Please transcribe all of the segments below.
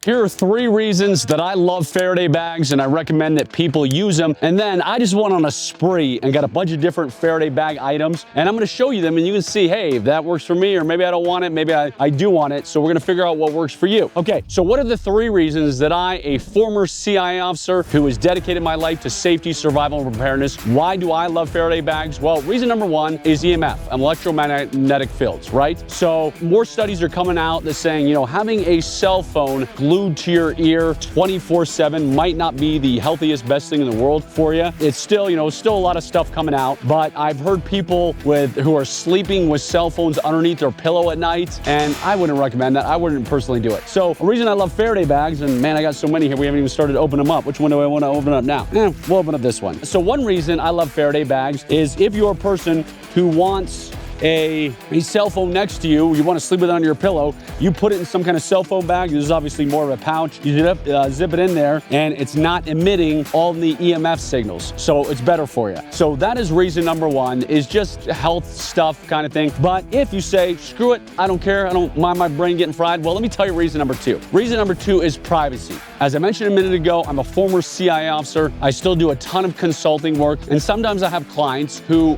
Here are 3 reasons that I love Faraday bags and I recommend that people use them. And then I just went on a spree and got a bunch of different Faraday bag items, and I'm going to show you them and you can see, hey, if that works for me, or maybe I don't want it, maybe I do want it. So we're going to figure out what works for you. Okay, so what are the 3 reasons that I, a former CIA officer who has dedicated my life to safety, survival, and preparedness, why do I love Faraday bags? Well, reason number 1 is EMF, electromagnetic fields, right? So more studies are coming out that's saying, you know, having a cell phone glued to your ear 24/7 might not be the healthiest, best thing in the world for you. It's still, you know, still a lot of stuff coming out, but I've heard people who are sleeping with cell phones underneath their pillow at night, and I wouldn't recommend that. I wouldn't personally do it. So a reason I love Faraday bags, and man, I got so many here, we haven't even started to open them up. Which one do I want to open up now? We'll open up this one. So one reason I love Faraday bags is if you're a person who wants a cell phone next to you, you want to sleep with it under your pillow, you put it in some kind of cell phone bag. This is obviously more of a pouch. You zip it in there, and it's not emitting all the EMF signals, so it's better for you. So that is reason number 1, is just health stuff kind of thing. But if you say, screw it, I don't care, I don't mind my brain getting fried, well, let me tell you reason number 2. Reason number 2 is privacy. As I mentioned a minute ago, I'm a former CIA officer. I still do a ton of consulting work, and sometimes I have clients who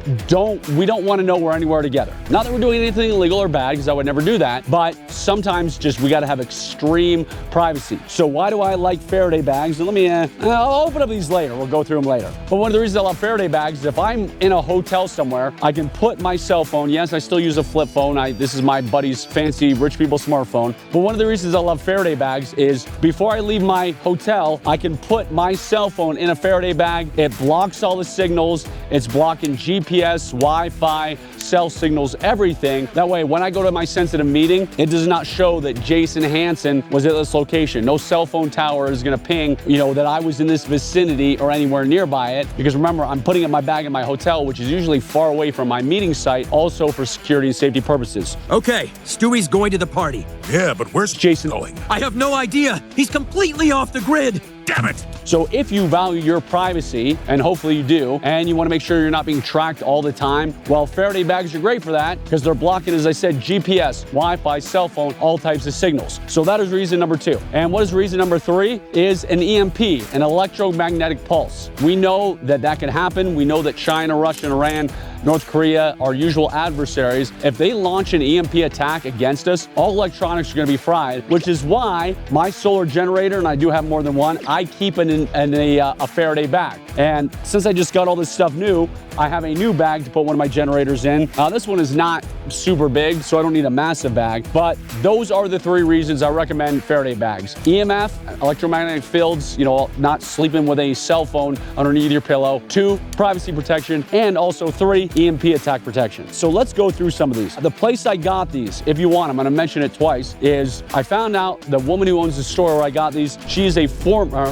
we don't want to know we're anywhere together. Not that we're doing anything illegal or bad, because I would never do that, but sometimes just we got to have extreme privacy. So why do I like Faraday bags? And let me, I'll open up these later. We'll go through them later. But one of the reasons I love Faraday bags is if I'm in a hotel somewhere, I can put my cell phone. Yes, I still use a flip phone. This is my buddy's fancy rich people smartphone. But one of the reasons I love Faraday bags is before I leave my hotel, I can put my cell phone in a Faraday bag. It blocks all the signals. It's blocking GPS, Wi-Fi, cell signals, everything. That way, when I go to my sensitive meeting, it does not show that Jason Hanson was at this location. No cell phone tower is going to ping, you know, that I was in this vicinity or anywhere nearby it. Because remember, I'm putting my bag in my hotel, which is usually far away from my meeting site, also for security and safety purposes. Okay, Stewie's going to the party. Yeah, but where's Jason going? I have no idea. He's completely off the grid. Damn it! So if you value your privacy, and hopefully you do, and you want to make sure you're not being tracked all the time, well, Faraday bags are great for that because they're blocking, as I said, GPS, Wi-Fi, cell phone, all types of signals. So that is reason number 2. And what is reason number 3? Is an EMP, an electromagnetic pulse. We know that that can happen. We know that China, Russia, and Iran, North Korea, our usual adversaries, if they launch an EMP attack against us, all electronics are going to be fried, which is why my solar generator, and I do have more than one, I keep it in a Faraday bag. And since I just got all this stuff new, I have a new bag to put one of my generators in. This one is not super big, so I don't need a massive bag, but those are the 3 reasons I recommend Faraday bags. EMF, electromagnetic fields, you know, not sleeping with a cell phone underneath your pillow. 2, privacy protection, and also 3, EMP attack protection. So let's go through some of these. The place I got these, if you want, I'm going to mention it twice, is I found out the woman who owns the store where I got these, she is a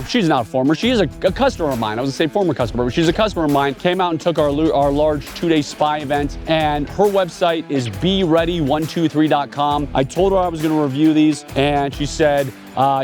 she's not a former, she is a customer of mine. I was going to say former customer, but she's a customer of mine, came out and took our large 2-day spy event, and her website is beready123.com. I told her I was going to review these, and she said,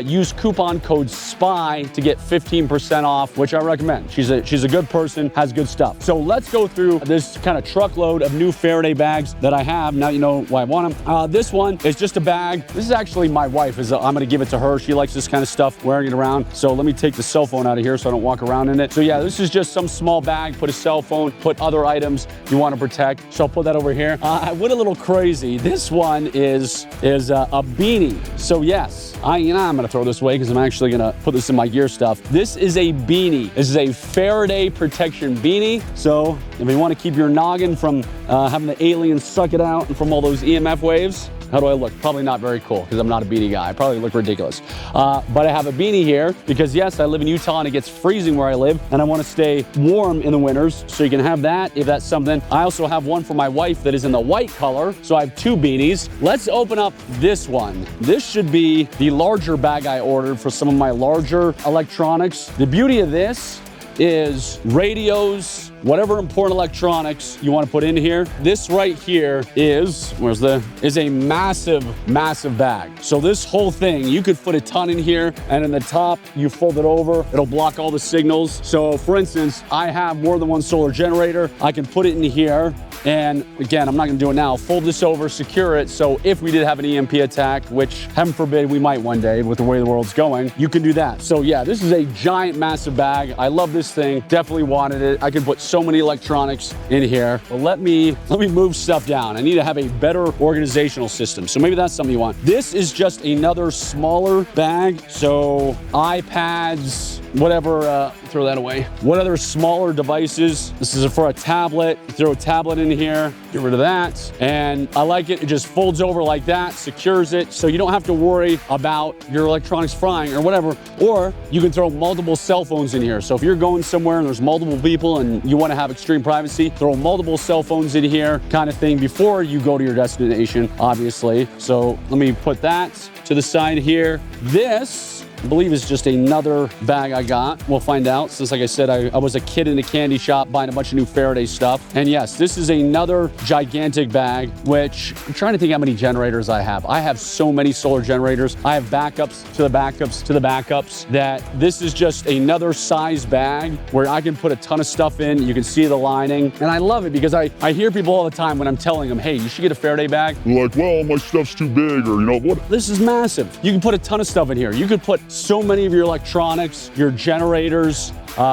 use coupon code SPY to get 15% off, which I recommend. She's a good person, has good stuff. So let's go through this kind of truckload of new Faraday bags that I have. Now you know why I want them. This one is just a bag. This is actually my wife. I'm going to give it to her. She likes this kind of stuff, wearing it around. So let me take the cell phone out of here so I don't walk around in it. So yeah, this is just some small bag. Put a cell phone, put other items you want to protect. So I'll put that over here. I went a little crazy. This one is a beanie. So yes, I'm going to throw this away because I'm actually going to put this in my gear stuff. This is a beanie. This is a Faraday protection beanie. So if you want to keep your noggin from having the aliens suck it out and from all those EMF waves, how do I look? Probably not very cool because I'm not a beanie guy. I probably look ridiculous. But I have a beanie here because yes, I live in Utah and it gets freezing where I live and I want to stay warm in the winters. So you can have that if that's something. I also have one for my wife that is in the white color. So I have 2 beanies. Let's open up this one. This should be the larger bag I ordered for some of my larger electronics. The beauty of this is radios, whatever important electronics you want to put in here. This right here is a massive bag. So this whole thing, you could put a ton in here, and in the top, you fold it over. It'll block all the signals. So for instance, I have more than one solar generator. I can put it in here. And again, I'm not gonna do it now. Fold this over, secure it. So if we did have an EMP attack, which heaven forbid we might one day with the way the world's going, you can do that. So yeah, this is a giant, massive bag. I love this thing, definitely wanted it. I could put so many electronics in here. But let me move stuff down. I need to have a better organizational system. So maybe that's something you want. This is just another smaller bag. So iPads, whatever, throw that away. What other smaller devices? This is for a tablet. Throw a tablet in here, get rid of that. And I like it. It just folds over like that, secures it. So you don't have to worry about your electronics frying or whatever. Or you can throw multiple cell phones in here. So if you're going somewhere and there's multiple people and you want to have extreme privacy, throw multiple cell phones in here kind of thing before you go to your destination, obviously. So let me put that to the side here. This, I believe, is just another bag I got. We'll find out, since like I said, I was a kid in a candy shop buying a bunch of new Faraday stuff. And yes, this is another gigantic bag, which I'm trying to think how many generators I have. I have so many solar generators. I have backups to the backups to the backups, that this is just another size bag where I can put a ton of stuff in. You can see the lining. And I love it because I hear people all the time when I'm telling them, hey, you should get a Faraday bag. They're like, well, my stuff's too big, or what? This is massive. You can put a ton of stuff in here. You could put so many of your electronics, your generators,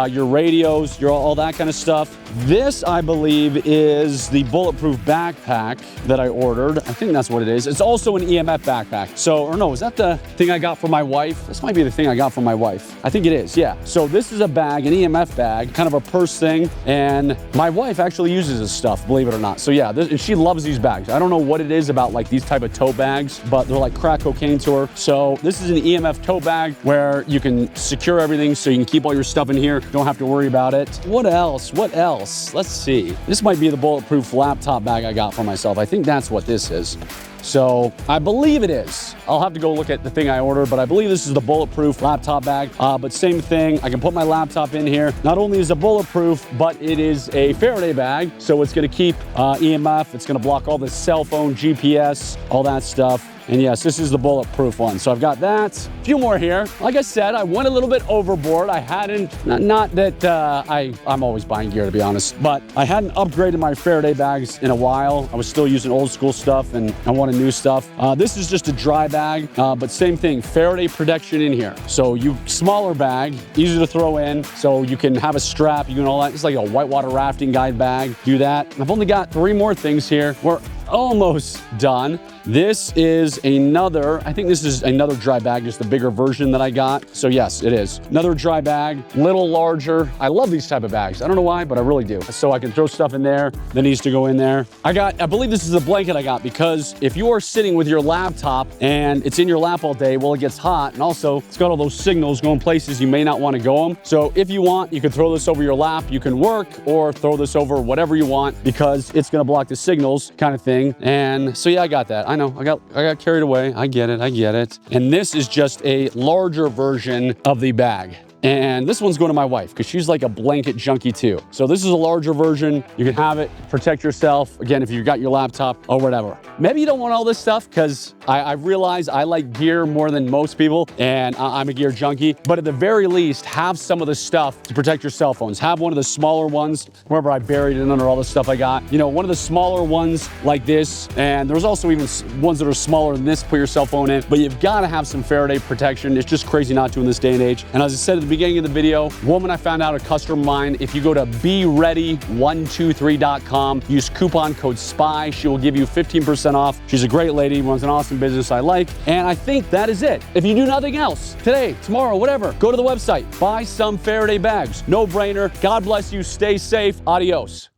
your radios, all that kind of stuff. This, I believe, is the bulletproof backpack that I ordered. I think that's what it is. It's also an EMF backpack. So, or no, is that the thing I got for my wife? This might be the thing I got for my wife. I think it is, yeah. So this is a bag, an EMF bag, kind of a purse thing. And my wife actually uses this stuff, believe it or not. So yeah, she loves these bags. I don't know what it is about like these type of tote bags, but they're like crack cocaine to her. So this is an EMF tote bag where you can secure everything so you can keep all your stuff in here. Don't have to worry about it. What else? What else? Let's see. This might be the bulletproof laptop bag I got for myself. I think that's what this is. So I believe it is. I'll have to go look at the thing I ordered, but I believe this is the bulletproof laptop bag. But same thing, I can put my laptop in here. Not only is it bulletproof, but it is a Faraday bag. So it's gonna keep EMF, it's gonna block all the cell phone, GPS, all that stuff. And yes, this is the bulletproof one. So I've got that. A few more here. Like I said, I went a little bit overboard. I hadn't, not that I'm always buying gear, to be honest, but I hadn't upgraded my Faraday bags in a while. I was still using old school stuff and I wanted new stuff. This is just a dry bag, but same thing, Faraday protection in here. So smaller bag, easy to throw in. So you can have a strap, you can all that. It's like a whitewater rafting guide bag. Do that. I've only got 3 more things here. We're almost done. This is another, I think this is another dry bag, just the bigger version that I got. So yes, it is. Another dry bag, little larger. I love these type of bags. I don't know why, but I really do. So I can throw stuff in there that needs to go in there. I believe this is a blanket I got because if you are sitting with your laptop and it's in your lap all day, well, it gets hot. And also it's got all those signals going places you may not want to go them. So if you want, you can throw this over your lap. You can work or throw this over whatever you want because it's going to block the signals kind of thing. And so yeah, I got that. I know, I got carried away. I get it. And this is just a larger version of the bag. And this one's going to my wife because she's like a blanket junkie too. So this is a larger version. You can have it, protect yourself. Again, if you've got your laptop or whatever. Maybe you don't want all this stuff because I realize I like gear more than most people and I'm a gear junkie. But at the very least, have some of the stuff to protect your cell phones. Have one of the smaller ones. Remember, I buried it under all the stuff I got. You know, one of the smaller ones like this. And there's also even ones that are smaller than this, put your cell phone in. But you've got to have some Faraday protection. It's just crazy not to in this day and age. And as I said at the beginning of the video, woman I found out, a customer of mine, if you go to beready123.com, use coupon code SPY, she will give you 15% off. She's a great lady, runs an awesome business I like, and I think that is it. If you do nothing else, today, tomorrow, whatever, go to the website, buy some Faraday bags. No brainer. God bless you. Stay safe. Adios.